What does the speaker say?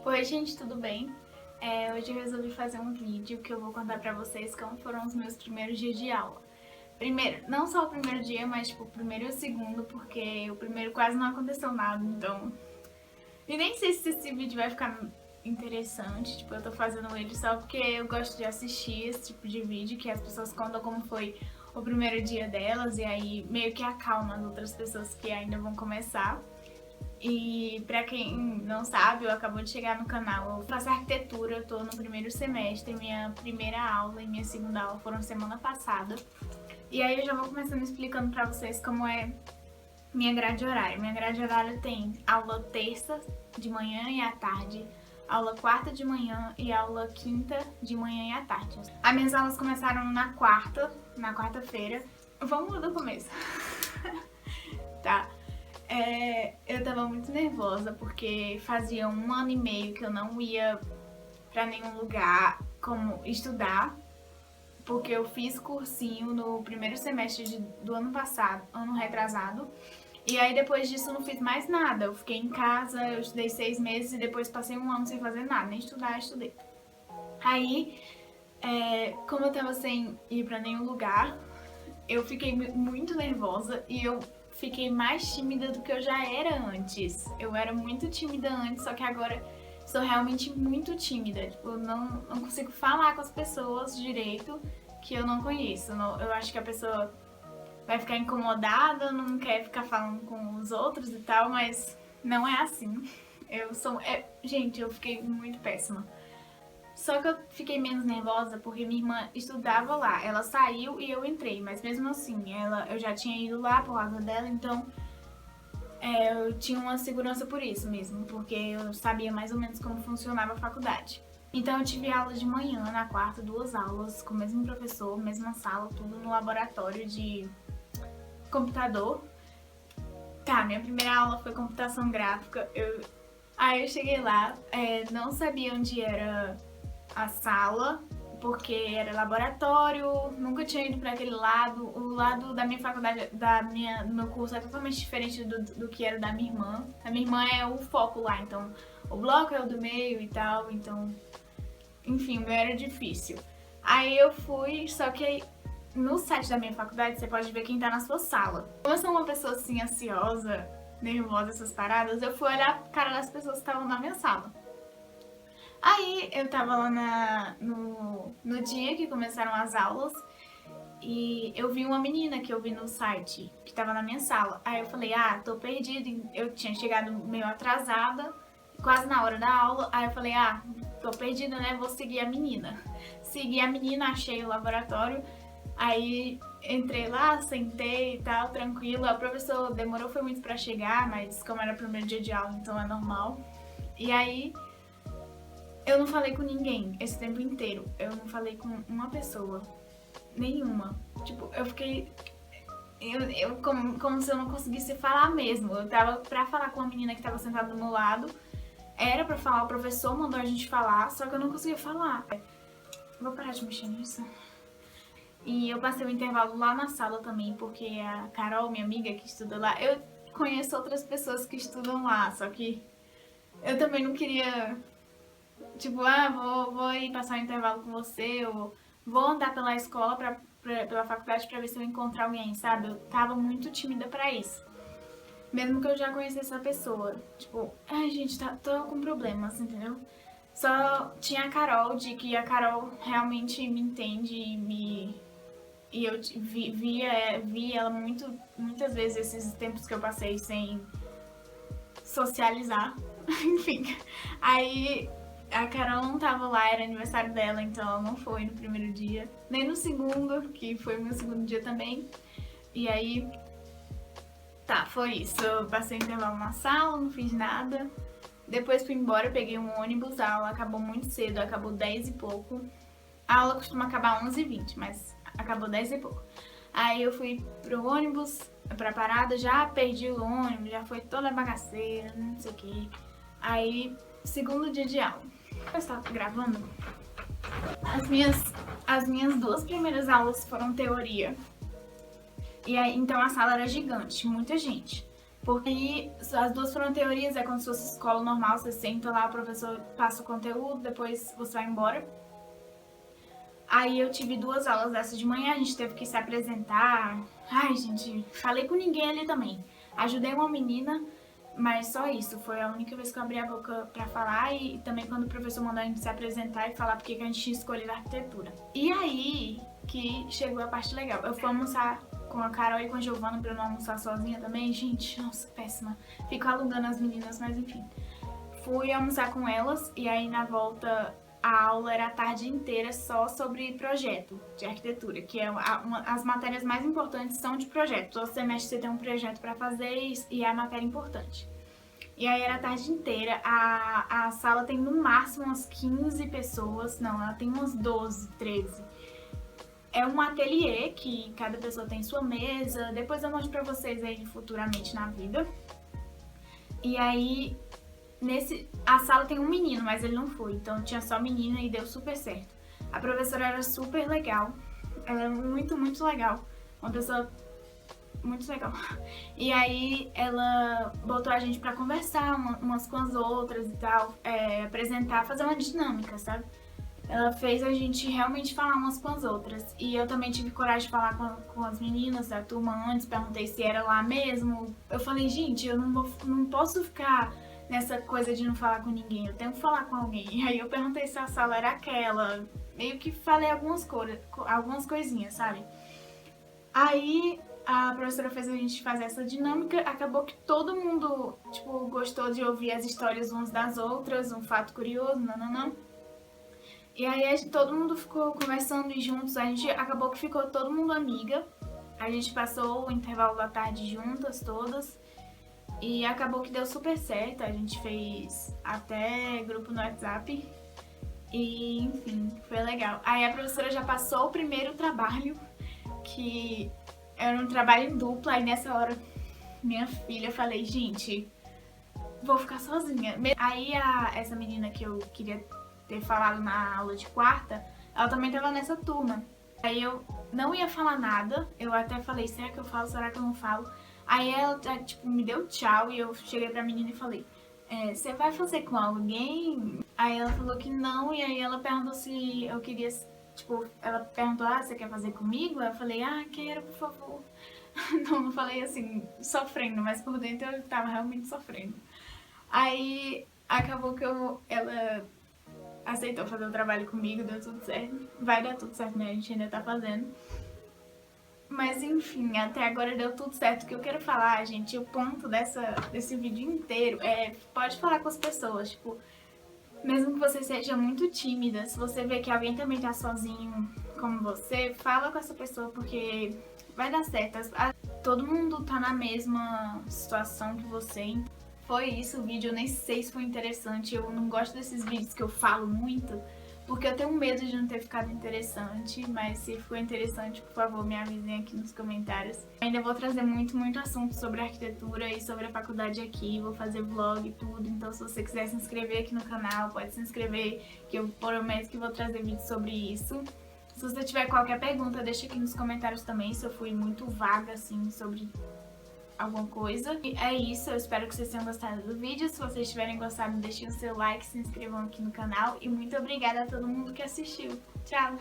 Oi gente, tudo bem? Hoje eu resolvi fazer um vídeo que eu vou contar pra vocês como foram os meus primeiros dias de aula. Primeiro, não só o primeiro dia, mas tipo o primeiro e o segundo, porque o primeiro quase não aconteceu nada, então... E nem sei se esse vídeo vai ficar interessante, tipo, eu tô fazendo ele só porque eu gosto de assistir esse tipo de vídeo, que as pessoas contam como foi o primeiro dia delas, e aí meio que acalma as outras pessoas que ainda vão começar. E pra quem não sabe, eu acabou de chegar no canal, eu faço arquitetura, eu tô no primeiro semestre, minha primeira aula e minha segunda aula foram semana passada. E aí eu já vou começando explicando pra vocês como é minha grade horária. Minha grade horária tem aula terça de manhã e à tarde, aula quarta de manhã e aula quinta de manhã e à tarde. As minhas aulas começaram na quarta-feira. Vamos do começo. Tá. Eu tava muito nervosa porque fazia 1 ano e meio que eu não ia pra nenhum lugar como estudar, porque eu fiz cursinho no primeiro semestre do ano passado, ano retrasado, e aí depois disso eu não fiz mais nada. Eu fiquei em casa, eu estudei 6 meses e depois passei 1 ano sem fazer nada, nem estudar, estudei. Aí, como eu tava sem ir pra nenhum lugar, eu fiquei muito nervosa e eu fiquei mais tímida do que eu já era antes. Eu era muito tímida antes, só que agora sou realmente muito tímida. Tipo, eu não consigo falar com as pessoas direito que eu não conheço. Eu acho que a pessoa vai ficar incomodada, não quer ficar falando com os outros e tal, mas não é assim. Gente, eu fiquei muito péssima. Só que eu fiquei menos nervosa porque minha irmã estudava lá. Ela saiu e eu entrei, mas mesmo assim, eu já tinha ido lá por causa dela, então eu tinha uma segurança por isso mesmo, porque eu sabia mais ou menos como funcionava a faculdade. Então eu tive aula de manhã, na quarta, 2 aulas, com o mesmo professor, mesma sala, tudo no laboratório de computador. Tá, minha primeira aula foi computação gráfica. Aí eu cheguei lá, não sabia onde era a sala, porque era laboratório, nunca tinha ido para aquele lado. O lado da minha faculdade, do meu curso é totalmente diferente do que era da minha irmã. A minha irmã é o foco lá, então o bloco é o do meio e tal, então... Enfim, o meu era difícil. Aí eu fui, só que no site da minha faculdade você pode ver quem tá na sua sala. Como eu sou uma pessoa assim, ansiosa, nervosa, essas paradas, eu fui olhar a cara das pessoas que estavam na minha sala. Aí eu tava lá no dia que começaram as aulas e eu vi uma menina que eu vi no site, que tava na minha sala. Aí eu falei, tô perdida, eu tinha chegado meio atrasada, quase na hora da aula. Aí eu falei, tô perdida, né, vou seguir a menina. Segui a menina, achei o laboratório, aí entrei lá, sentei e tal, tranquilo. O professor demorou foi muito pra chegar, mas como era o primeiro dia de aula, então é normal. E aí... eu não falei com ninguém esse tempo inteiro. Eu não falei com uma pessoa. Nenhuma. Tipo, eu fiquei... como se eu não conseguisse falar mesmo. Eu tava pra falar com a menina que tava sentada do meu lado. Era pra falar, o professor mandou a gente falar, só que eu não conseguia falar. Vou parar de mexer nisso. E eu passei o intervalo lá na sala também, porque a Carol, minha amiga que estuda lá... Eu conheço outras pessoas que estudam lá, só que eu também não queria... tipo, vou ir passar o intervalo com você, ou vou andar pela escola, pela faculdade pra ver se eu encontro alguém, sabe? Eu tava muito tímida pra isso. Mesmo que eu já conhecesse a pessoa. Tipo, gente, tô com problemas, entendeu? Só tinha a Carol, de que a Carol realmente me entende e eu vi ela muitas vezes esses tempos que eu passei sem socializar. Enfim, aí... a Carol não tava lá, era aniversário dela, então ela não foi no primeiro dia, nem no segundo, que foi o meu segundo dia também. E aí, foi isso. Eu passei o intervalo na sala, não fiz nada. Depois fui embora, peguei um ônibus, a aula acabou muito cedo, acabou 10 e pouco. A aula costuma acabar 11h20, mas acabou 10 e pouco. Aí eu fui pro ônibus, pra parada, já perdi o ônibus, já foi toda bagaceira, não sei o que. Aí, segundo dia de aula. Eu estava gravando. As minhas 2 primeiras aulas foram teoria. E aí, então a sala era gigante, muita gente. Porque aí as duas foram teorias, é como se fosse escola normal, você senta lá, o professor passa o conteúdo, depois você vai embora. Aí eu tive 2 aulas dessas de manhã, a gente teve que se apresentar. Ai, gente, falei com ninguém ali também. Ajudei uma menina, mas só isso. Foi a única vez que eu abri a boca pra falar e também quando o professor mandou a gente se apresentar e falar porque que a gente tinha escolhido arquitetura. E aí que chegou a parte legal. Eu fui almoçar com a Carol e com a Giovana pra eu não almoçar sozinha também. Gente, nossa, péssima. Fico alugando as meninas, mas enfim. Fui almoçar com elas e aí na volta a aula era a tarde inteira só sobre projeto de arquitetura, que é as matérias mais importantes são de projeto. Todo semestre você tem um projeto para fazer e é a matéria importante. E aí era a tarde inteira, a sala tem no máximo umas 15 pessoas, não, ela tem umas 12, 13. É um ateliê que cada pessoa tem sua mesa, depois eu mostro pra vocês aí futuramente na vida. E aí a sala tem um menino, mas ele não foi, então tinha só menina e deu super certo. A professora era super legal, ela é muito, muito legal, uma pessoa muito legal. E aí ela botou a gente pra conversar umas com as outras e tal, apresentar, fazer uma dinâmica, sabe? Ela fez a gente realmente falar umas com as outras. E eu também tive coragem de falar com as meninas da turma antes, perguntei se era lá mesmo. Eu falei, gente, eu não posso ficar nessa coisa de não falar com ninguém, eu tenho que falar com alguém. E aí eu perguntei se a sala era aquela, meio que falei algumas coisinhas, sabe? Aí a professora fez a gente fazer essa dinâmica, acabou que todo mundo, tipo, gostou de ouvir as histórias umas das outras, um fato curioso, não. E aí todo mundo ficou conversando e juntos, a gente acabou que ficou todo mundo amiga. A gente passou o intervalo da tarde juntas, todas. E acabou que deu super certo, a gente fez até grupo no WhatsApp. E, enfim, foi legal. Aí a professora já passou o primeiro trabalho, que era um trabalho em dupla. Aí nessa hora, minha filha, eu falei, gente, vou ficar sozinha. Aí essa menina que eu queria ter falado na aula de quarta, ela também tava nessa turma. Aí eu não ia falar nada, eu até falei, será que eu falo, será que eu não falo? Aí ela, tipo, me deu tchau e eu cheguei pra menina e falei, você vai fazer com alguém? Aí ela falou que não, e aí ela perguntou se eu queria, tipo, ela perguntou, você quer fazer comigo? Aí eu falei, quero, por favor. Não falei assim, sofrendo, mas por dentro eu tava realmente sofrendo. Aí acabou que ela aceitou fazer o trabalho comigo, deu tudo certo. Vai dar tudo certo, né? A gente ainda tá fazendo. Mas enfim, até agora deu tudo certo. O que eu quero falar, gente, o ponto desse vídeo inteiro pode falar com as pessoas, tipo, mesmo que você seja muito tímida, se você vê que alguém também tá sozinho como você, fala com essa pessoa porque vai dar certo. Todo mundo tá na mesma situação que você. Foi isso o vídeo, eu nem sei se foi interessante, eu não gosto desses vídeos que eu falo muito, porque eu tenho medo de não ter ficado interessante, mas se ficou interessante, por favor, me avisem aqui nos comentários. Ainda vou trazer muito assunto sobre arquitetura e sobre a faculdade aqui, vou fazer vlog e tudo, então se você quiser se inscrever aqui no canal, pode se inscrever, que eu prometo que vou trazer vídeo sobre isso. Se você tiver qualquer pergunta, deixa aqui nos comentários também, se eu fui muito vaga, assim, sobre alguma coisa. E é isso, eu espero que vocês tenham gostado do vídeo. Se vocês tiverem gostado, deixem o seu like, se inscrevam aqui no canal. E muito obrigada a todo mundo que assistiu. Tchau!